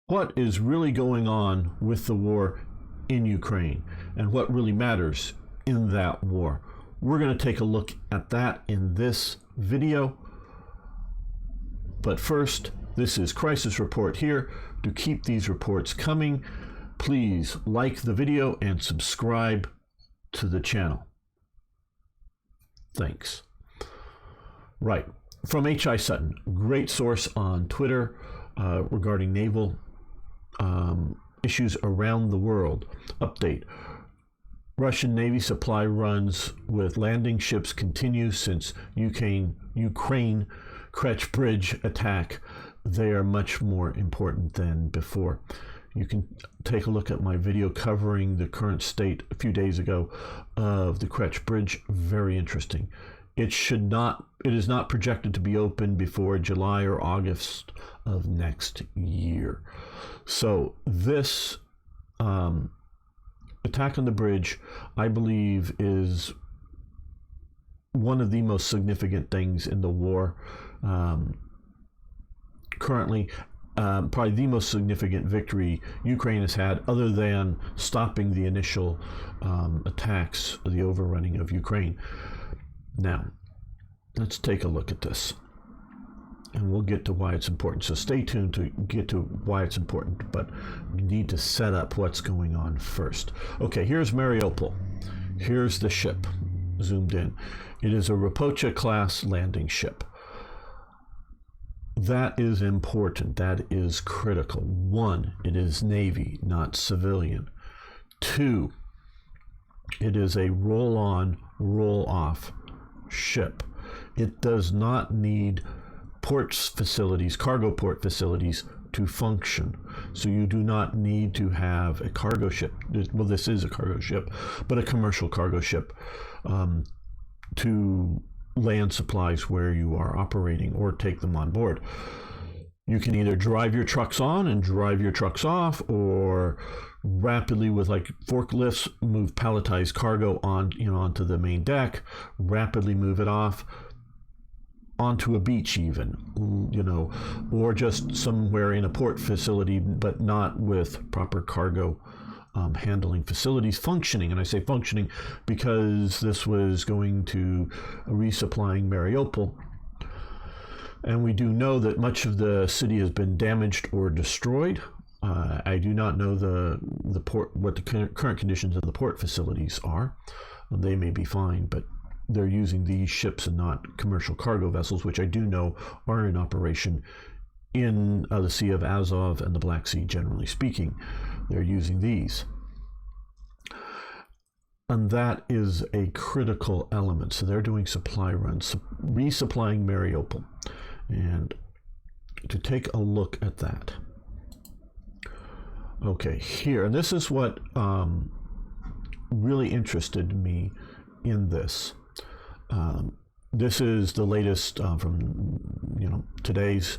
what is really going on with the war in Ukraine and what really matters in that war. We're going to take a look at that in this video. But first, this is Crisis Report here. To keep these reports coming, please like the video and subscribe to the channel. Thanks. Right, from H.I. Sutton, great source on Twitter regarding naval issues around the world. Update. Russian Navy supply runs with landing ships continue since Ukraine Kerch bridge attack. They are much more important than before. You can take a look at my video covering the current state a few days ago of the Kerch bridge. Very interesting. It is not projected to be open before July or August of next year. So this attack on the bridge, I believe, is one of the most significant things in the war currently. Probably the most significant victory Ukraine has had, other than stopping the initial attacks, the overrunning of Ukraine. Now, let's take a look at this, and we'll get to why it's important. So stay tuned to get to why it's important, but you need to set up what's going on first. Okay, here's Mariupol. Here's the ship, zoomed in. It is a Rapocha class landing ship. That is important. That is critical. One, it is Navy, not civilian. Two, it is a roll-on, roll-off ship. It does not need ports facilities, cargo port facilities to function. So you do not need to have a cargo ship. Well, this is a cargo ship, but a commercial cargo ship to land supplies where you are operating or take them on board. You can either drive your trucks on and drive your trucks off, or rapidly with like forklifts move palletized cargo on, onto the main deck, rapidly move it off onto a beach even, or just somewhere in a port facility, but not with proper cargo handling facilities functioning. And I say functioning because this was going to Resupplying Mariupol. And we do know that much of the city has been damaged or destroyed. I do not know the port, what the current conditions of the port facilities are. They may be fine, but they're using these ships and not commercial cargo vessels, which I do know are in operation in the Sea of Azov and the Black Sea, generally speaking. They're using these. And that is a critical element. So they're doing supply runs, resupplying Mariupol. And to take a look at that. Okay, here, and this is what really interested me in this. This is the latest from today's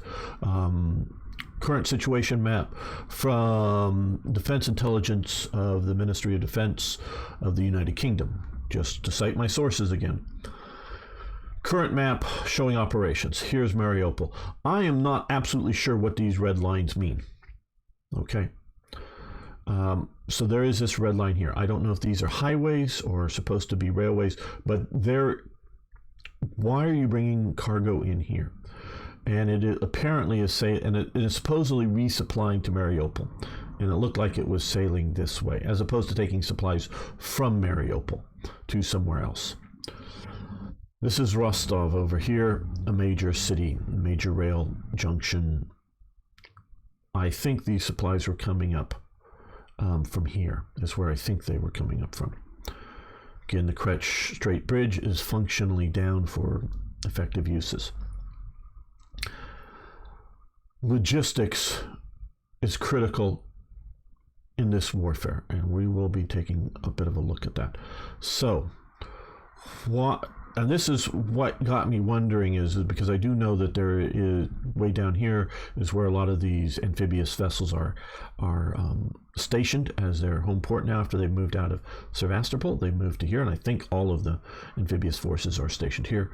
current situation map from Defense Intelligence of the Ministry of Defense of the United Kingdom, just to cite my sources again. Current map showing operations. Here's Mariupol. I am not absolutely sure what these red lines mean. Okay. So there is this red line here. I don't know if these are highways or supposed to be railways, but why are you bringing cargo in here? And it apparently is and it is supposedly resupplying to Mariupol. And it looked like it was sailing this way, as opposed to taking supplies from Mariupol to somewhere else. This is Rostov over here, a major city, a major rail junction. I think these supplies were coming up from here. Is where I think they were coming up from. Again, the Kerch Strait Bridge is functionally down for effective uses. Logistics is critical in this warfare, and we will be taking a bit of a look at that. So, and this is what got me wondering is because I do know that there is, way down here is where a lot of these amphibious vessels are stationed as their home port now. After they've moved out of Sevastopol, they moved to here, and I think all of the amphibious forces are stationed here.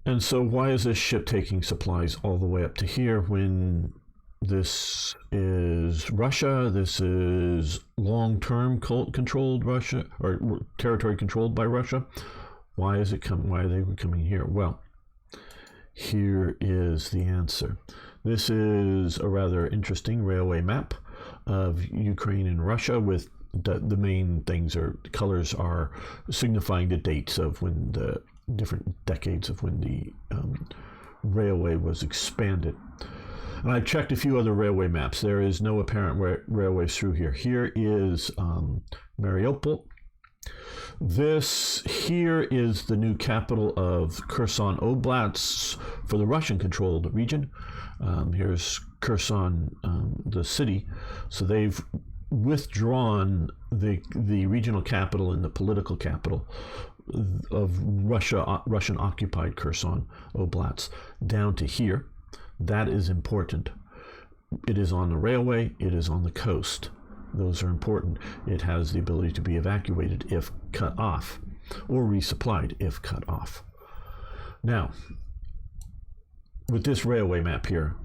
And so why is this ship taking supplies all the way up to here when This is Russia. This is long-term controlled Russia, or territory controlled by Russia. Why is it coming? Why are they coming here? Well, here is the answer. This is a rather interesting railway map of Ukraine and Russia, with the main things are colors are signifying the dates of when the different decades of when the railway was expanded. And I've checked a few other railway maps. There is no apparent railways through here. Here is Mariupol. This here is the new capital of Kherson Oblast for the Russian-controlled region. Here's Kherson, the city. So they've withdrawn the regional capital and the political capital of Russian-occupied Kherson Oblast down to here. That is important. It is on the railway. It is on the coast. Those are important. It has the ability to be evacuated if cut off, or resupplied if cut off. Now, with this railway map here,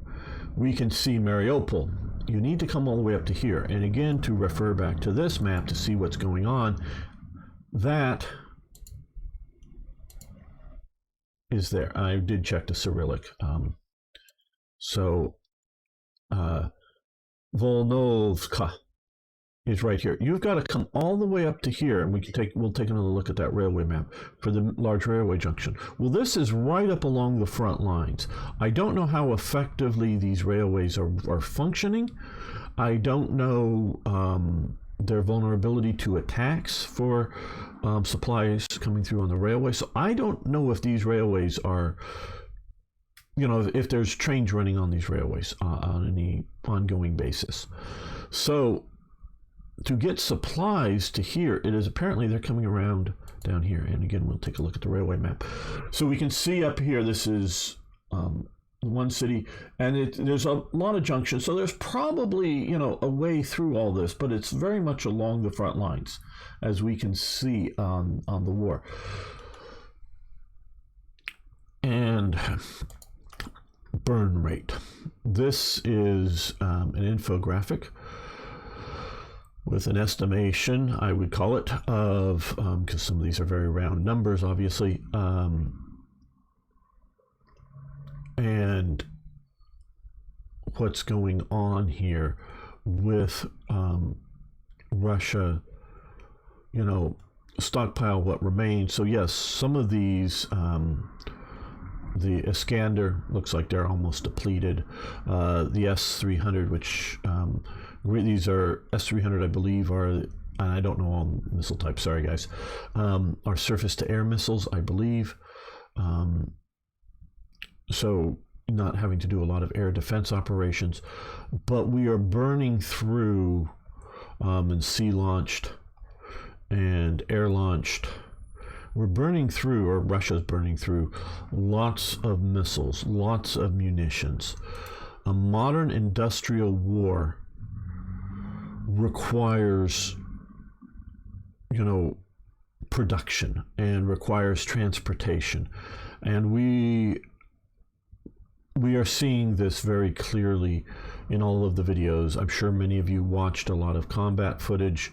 we can see Mariupol. You need to come all the way up to here. And again, to refer back to this map to see what's going on, that is there. I did check the Cyrillic. Volnovka is right here. You've got to come all the way up to here, and we'll take another look at that railway map for the large railway junction. Well, this is right up along the front lines. I don't know how effectively these railways are functioning. I don't know their vulnerability to attacks for supplies coming through on the railway. So I don't know if these railways are, if there's trains running on these railways on any ongoing basis. So to get supplies to here, it is apparently they're coming around down here. And again, we'll take a look at the railway map. So we can see up here, this is one city, and there's a lot of junctions. So there's probably, a way through all this, but it's very much along the front lines, as we can see on the war. And burn rate. This is an infographic with an estimation, I would call it, of, because some of these are very round numbers, obviously, and what's going on here with Russia, stockpile what remains. So yes, some of these, the Iskander looks like they're almost depleted. The S-300, which these are S-300, I believe, and I don't know all missile types, sorry guys, are surface-to-air missiles, I believe. So not having to do a lot of air defense operations, but we are burning through and sea-launched and air-launched. We're burning through, or Russia's burning through, lots of missiles, lots of munitions. A modern industrial war requires, production, and requires transportation. And we are seeing this very clearly in all of the videos. I'm sure many of you watched a lot of combat footage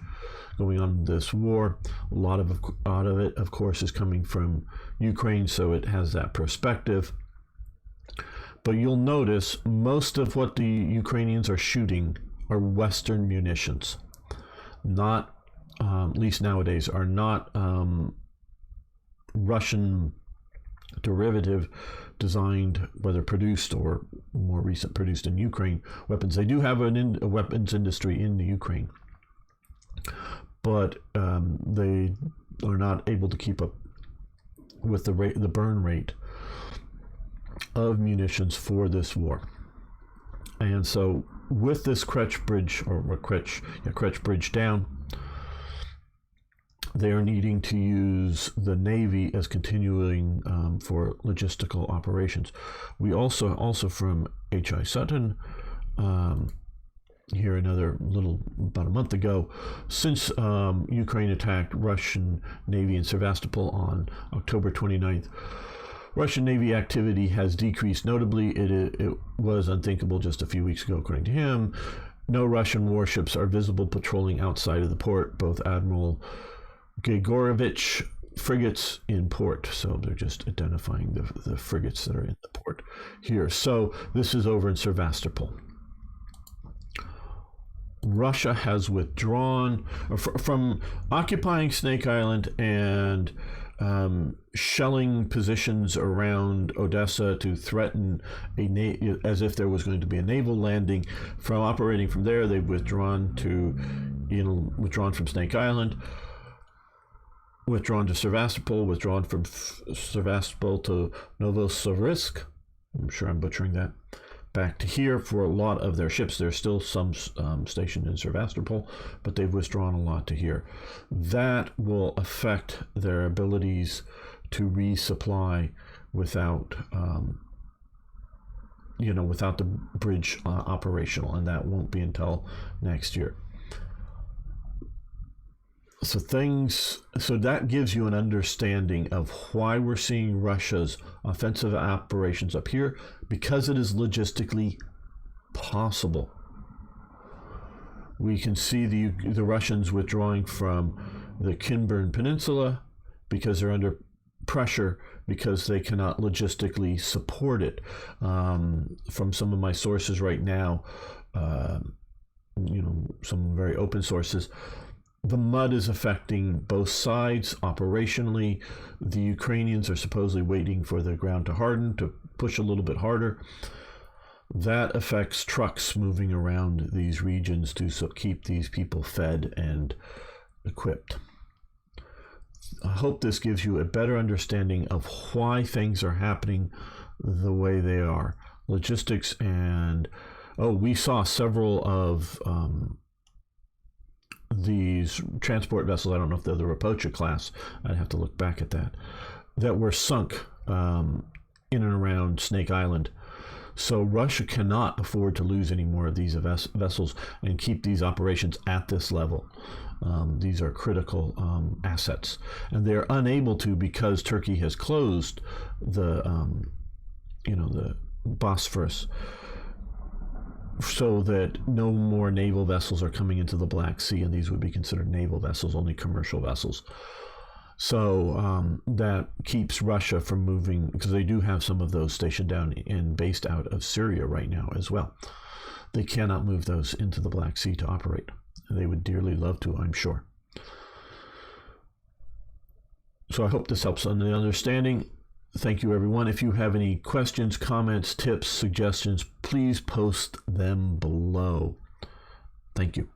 going on in this war. A lot of it, of course, is coming from Ukraine, so it has that perspective. But you'll notice most of what the Ukrainians are shooting are Western munitions. Not, at least nowadays, are not Russian derivative designed, whether produced or more recent produced in Ukraine, weapons. They do have a weapons industry in the Ukraine, but they are not able to keep up with the burn rate of munitions for this war. And so with this Kerch bridge down, they are needing to use the Navy as continuing for logistical operations. We also from H.I. Sutton, here another little, about a month ago, since Ukraine attacked Russian Navy in Sevastopol on October 29th, Russian Navy activity has decreased notably. It was unthinkable just a few weeks ago, according to him. No Russian warships are visible patrolling outside of the port. Both Admiral Grigorovich frigates in port. So they're just identifying the frigates that are in the port here. So this is over in Sevastopol. Russia has withdrawn from occupying Snake Island and shelling positions around Odessa to threaten as if there was going to be a naval landing. From operating from there, they've withdrawn from Snake Island, withdrawn to Sevastopol, withdrawn from Sevastopol to Novosibirsk. I'm sure I'm butchering that. Back to here for a lot of their ships. There's still some stationed in Sevastopol, but they've withdrawn a lot to here. That will affect their abilities to resupply without, without the bridge operational, and that won't be until next year. So that gives you an understanding of why we're seeing Russia's offensive operations up here, because it is logistically possible. We can see the Russians withdrawing from the Kinburn Peninsula because they're under pressure, because they cannot logistically support it. From some of my sources right now, some very open sources, the mud is affecting both sides operationally. The Ukrainians are supposedly waiting for the ground to harden to push a little bit harder. That affects trucks moving around these regions to keep these people fed and equipped. I hope this gives you a better understanding of why things are happening the way they are. Logistics and, we saw several of these transport vessels, I don't know if they're the Rapocha class, I'd have to look back at that were sunk in and around Snake Island. So Russia cannot afford to lose any more of these vessels and keep these operations at this level. These are critical assets, and they're unable to because Turkey has closed the Bosphorus, so that no more naval vessels are coming into the Black Sea, and these would be considered naval vessels, only commercial vessels. So that keeps Russia from moving, because they do have some of those stationed down and based out of Syria right now as well. They cannot move those into the Black Sea to operate. They would dearly love to, I'm sure. So I hope this helps on the understanding. Thank you, everyone. If you have any questions, comments, tips, suggestions, please post them below. Thank you.